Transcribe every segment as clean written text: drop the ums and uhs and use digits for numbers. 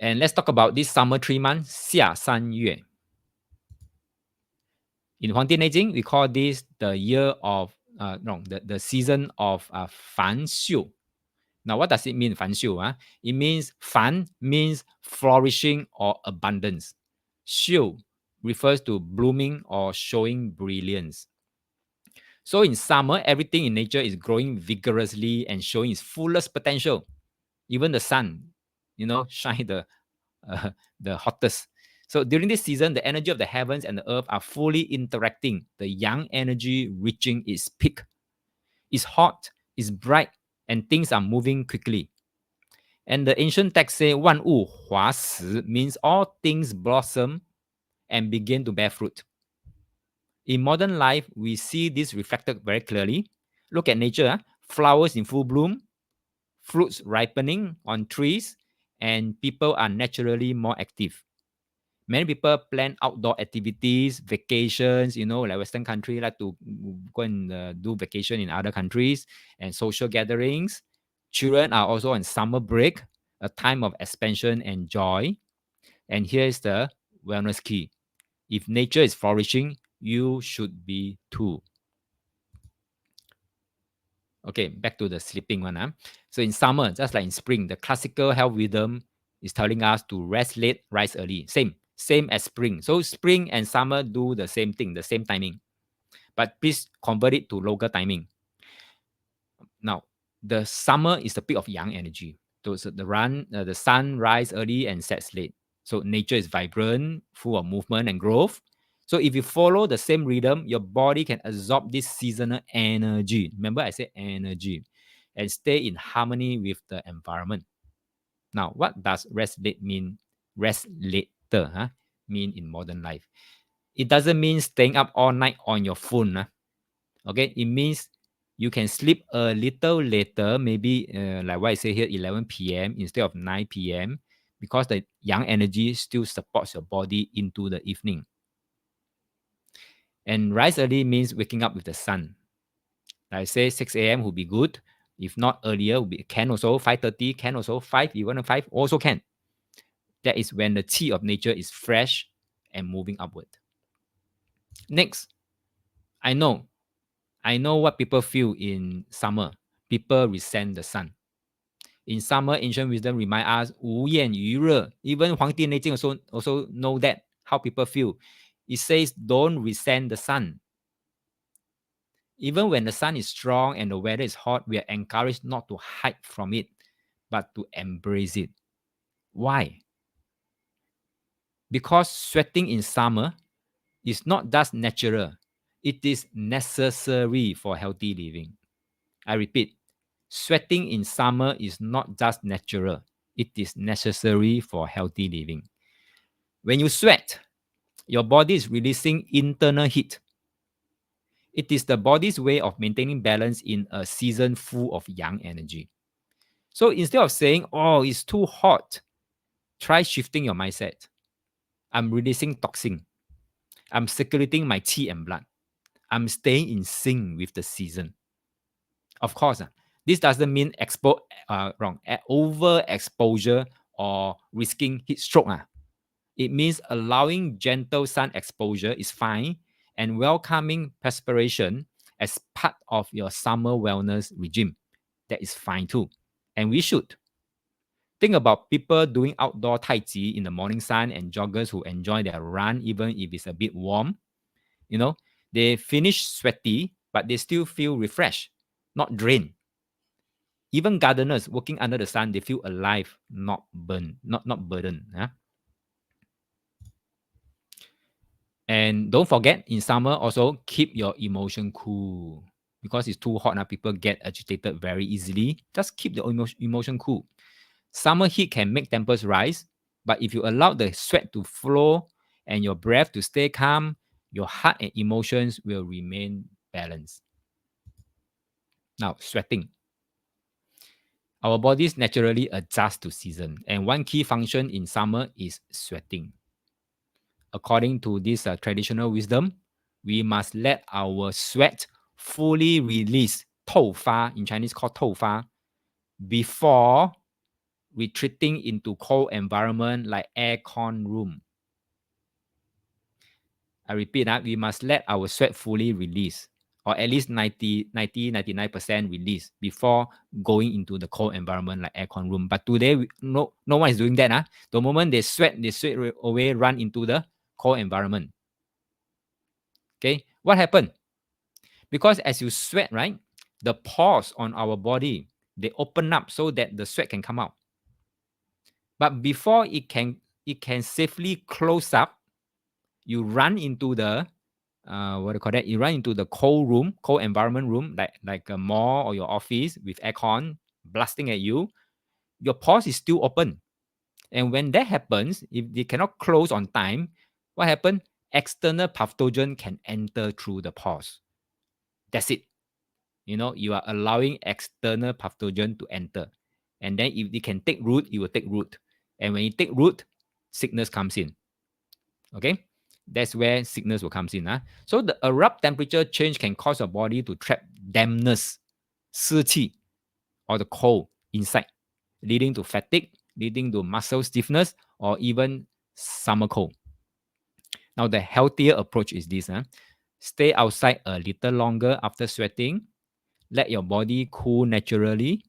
And let's talk about this summer 3 months, 夏三月. In Hdnj, we call this the year of, the season of 繁秀. Now, what does it mean, 繁秀? It means 繁 means flourishing or abundance. 秀 refers to blooming or showing brilliance. So in summer, everything in nature is growing vigorously and showing its fullest potential. Even the sun, shine the hottest. So during this season, the energy of the heavens and the earth are fully interacting, the yang energy reaching its peak. It's hot, it's bright, and things are moving quickly. And the ancient text say 万物华实 means all things blossom and begin to bear fruit. In modern life, we see this reflected very clearly. Look at nature, flowers in full bloom, fruits ripening on trees, and people are naturally more active. Many people plan outdoor activities, vacations, like Western country like to go and do vacation in other countries, and social gatherings. Children are also on summer break, a time of expansion and joy. And here's the wellness key. If nature is flourishing, you should be too. Okay, back to the sleeping one. So in summer, just like in spring, the classical health rhythm is telling us to rest late, rise early. Same as spring. So spring and summer do the same thing, the same timing. But please convert it to local timing. Now, the summer is the peak of yang energy. So the sun rise early and sets late. So nature is vibrant, full of movement and growth. So if you follow the same rhythm, your body can absorb this seasonal energy. Remember, I said energy, and stay in harmony with the environment. Now, what does rest late mean? Rest later mean in modern life. It doesn't mean staying up all night on your phone. Okay, it means you can sleep a little later, maybe like what I say here, 11 p.m. instead of 9 p.m. because the yang energy still supports your body into the evening. And rise early means waking up with the sun. Like I say 6 a.m. would be good. If not earlier, can also 5:30, can also 5, even 5 also can. That is when the qi of nature is fresh and moving upward. Next, I know what people feel in summer. People resent the sun. In summer, ancient wisdom remind us 无厌于热. Even 黄帝内经 also know that how people feel. It says don't resent the sun. Even when the sun is strong and the weather is hot, we are encouraged not to hide from it, but to embrace it. Why? Because sweating in summer is not just natural, it is necessary for healthy living. I repeat, sweating in summer is not just natural, it is necessary for healthy living. When you sweat, your body is releasing internal heat. It is the body's way of maintaining balance in a season full of yang energy. So instead of saying, oh, it's too hot, try shifting your mindset. I'm releasing toxin. I'm circulating my qi and blood. I'm staying in sync with the season. Of course, this doesn't mean overexposure or risking heat stroke. It means allowing gentle sun exposure is fine and welcoming perspiration as part of your summer wellness regime. That is fine too. And we should. Think about people doing outdoor Tai Chi in the morning sun and joggers who enjoy their run even if it's a bit warm. They finish sweaty, but they still feel refreshed, not drained. Even gardeners working under the sun, they feel alive, not burdened. And don't forget, in summer also keep your emotion cool. Because it's too hot now, people get agitated very easily. Just keep the emotion cool. Summer heat can make tempers rise, but if you allow the sweat to flow and your breath to stay calm, your heart and emotions will remain balanced. Now, sweating. Our bodies naturally adjust to season, and one key function in summer is sweating. According to this traditional wisdom, we must let our sweat fully release, 透发, in Chinese called 透发, before retreating into cold environment like aircon room. I repeat, we must let our sweat fully release, or at least 99% release before going into the cold environment like aircon room. But today, no one is doing that. The moment they sweat away, run into the cold environment. Okay, what happened? Because as you sweat, right, the pores on our body, they open up so that the sweat can come out. But before it can safely close up, you run into the what do you call that? You run into the cold room, cold environment room, like a mall or your office with aircon blasting at you. Your pores is still open, and when that happens, if they cannot close on time, what happens? External pathogen can enter through the pores. That's it. You are allowing external pathogen to enter, and then if they can take root, it will take root, and when it take root, sickness comes in. Okay, that's where sickness will come in. So the abrupt temperature change can cause your body to trap dampness, 湿气, or the cold inside, leading to fatigue, leading to muscle stiffness, or even summer cold. Now, the healthier approach is this. Stay outside a little longer after sweating. Let your body cool naturally.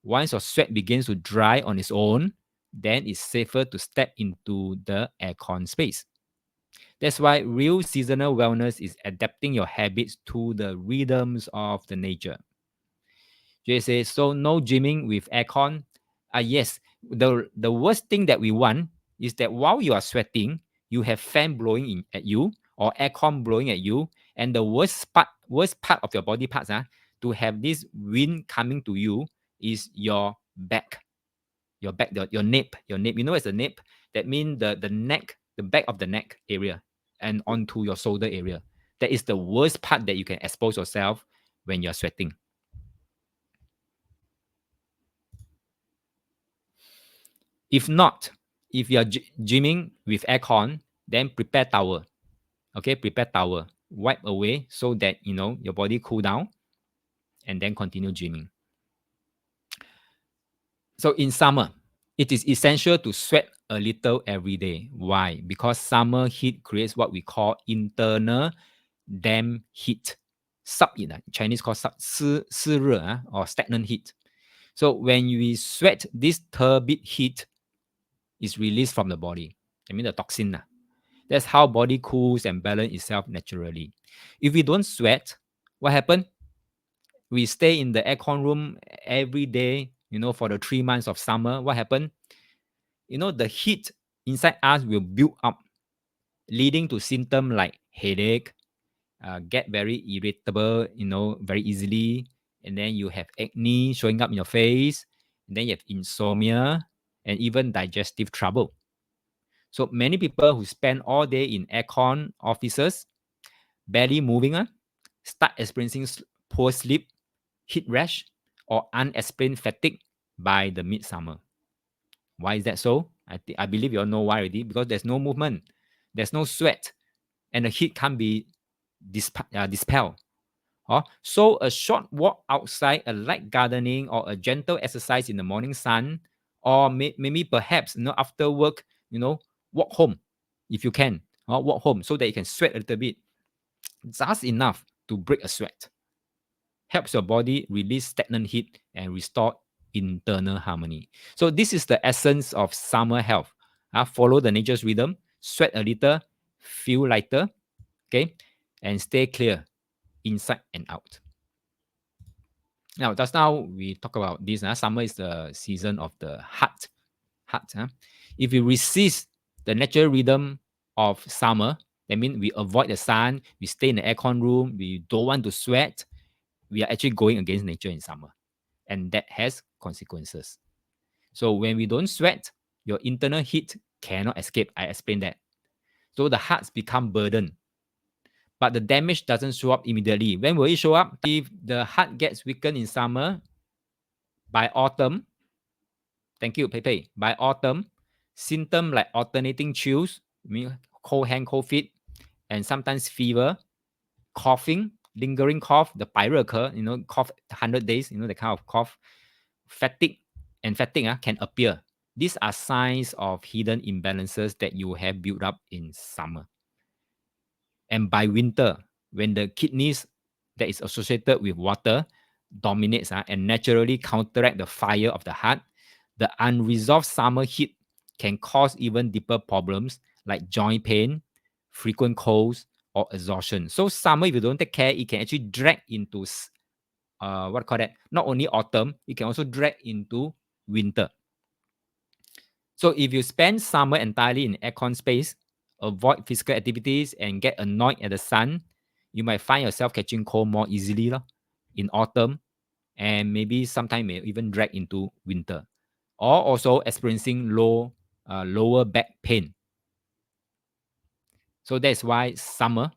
Once your sweat begins to dry on its own, then it's safer to step into the aircon space. That's why real seasonal wellness is adapting your habits to the rhythms of the nature. Jay says, so no gymming with aircon. Yes, the worst thing that we want is that while you are sweating, you have fan blowing in at you or aircon blowing at you. And the worst part of your body parts to have this wind coming to you is your back. Your back, your nape. You know what's the nape? That means the neck, the back of the neck area and onto your shoulder area. That is the worst part that you can expose yourself when you're sweating. If not, if you're gymming with aircon, then prepare towel. Okay, prepare towel. Wipe away so that your body cool down and then continue gymming. So in summer, it is essential to sweat a little every day. Why? Because summer heat creates what we call internal damp heat. Sub-heat, Chinese called 湿热 or stagnant heat. So when we sweat, this turbid heat is released from the body. I mean the toxin. That's how body cools and balance itself naturally. If we don't sweat, what happens? We stay in the aircon room every day, for the 3 months of summer. What happened? The heat inside us will build up, leading to symptoms like headache, get very irritable, very easily. And then you have acne showing up in your face. And then you have insomnia and even digestive trouble. So many people who spend all day in aircon offices, barely moving, start experiencing poor sleep, heat rash, or unexplained fatigue by the midsummer. Why is that so? I believe you all know why already. Because there's no movement, there's no sweat, and the heat can't be dispelled. So a short walk outside, a light gardening, or a gentle exercise in the morning sun, or maybe perhaps after work, walk home if you can, or walk home so that you can sweat a little bit. Just enough to break a sweat. Helps your body release stagnant heat and restore internal harmony. So this is the essence of summer health. Follow the nature's rhythm, sweat a little, feel lighter, okay, and stay clear inside and out. Now, just now we talk about this. Summer is the season of the heart. If we resist the natural rhythm of summer, that means we avoid the sun, we stay in the aircon room, we don't want to sweat, we are actually going against nature in summer. And that has consequences. So when we don't sweat, your internal heat cannot escape. I explained that. So the hearts become burdened. But the damage doesn't show up immediately. When will it show up? If the heart gets weakened in summer, by autumn, thank you, Pepe. By autumn, symptoms like alternating chills, cold hand, cold feet, and sometimes fever, coughing, lingering cough, the 百日咳, cough 100 days, the kind of cough, fatigue, and fatigue can appear. These are signs of hidden imbalances that you have built up in summer. And by winter, when the kidneys that is associated with water dominates and naturally counteract the fire of the heart, the unresolved summer heat can cause even deeper problems like joint pain, frequent colds, or exhaustion. So summer, if you don't take care, it can actually drag into what call that? Not only autumn, it can also drag into winter. So if you spend summer entirely in aircon space, avoid physical activities, and get annoyed at the sun, you might find yourself catching cold more easily in autumn, and maybe sometime may even drag into winter, or also experiencing lower back pain. So that's why summer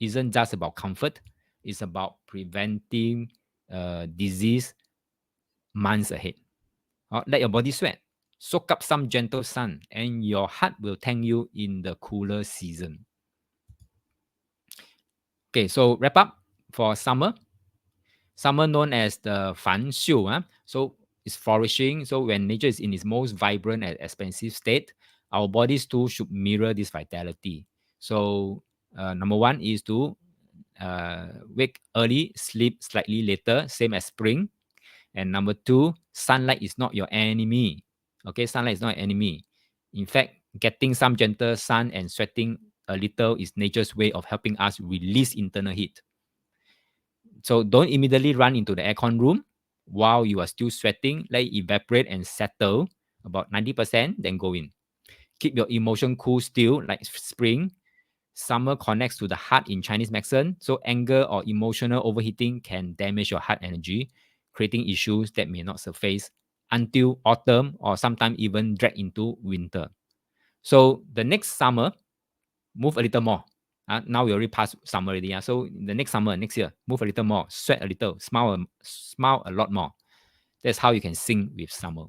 isn't just about comfort; it's about preventing disease months ahead. Let your body sweat. Soak up some gentle sun, and your heart will thank you in the cooler season. Okay, so wrap up for summer. Summer known as the Fan Xiu. So it's flourishing. So when nature is in its most vibrant and expansive state, our bodies too should mirror this vitality. So number one is to wake early, sleep slightly later, same as spring. And number two, sunlight is not your enemy. Okay, sunlight is not an enemy. In fact, getting some gentle sun and sweating a little is nature's way of helping us release internal heat. So don't immediately run into the aircon room while you are still sweating. Let it evaporate and settle about 90%, then go in. Keep your emotion cool still, like spring. Summer connects to the heart in Chinese medicine, so anger or emotional overheating can damage your heart energy, creating issues that may not surface until autumn or sometimes even drag into winter. So the next summer, move a little more. Now we already passed summer already. So the next summer, next year, move a little more, sweat a little, smile a lot more. That's how you can sing with summer.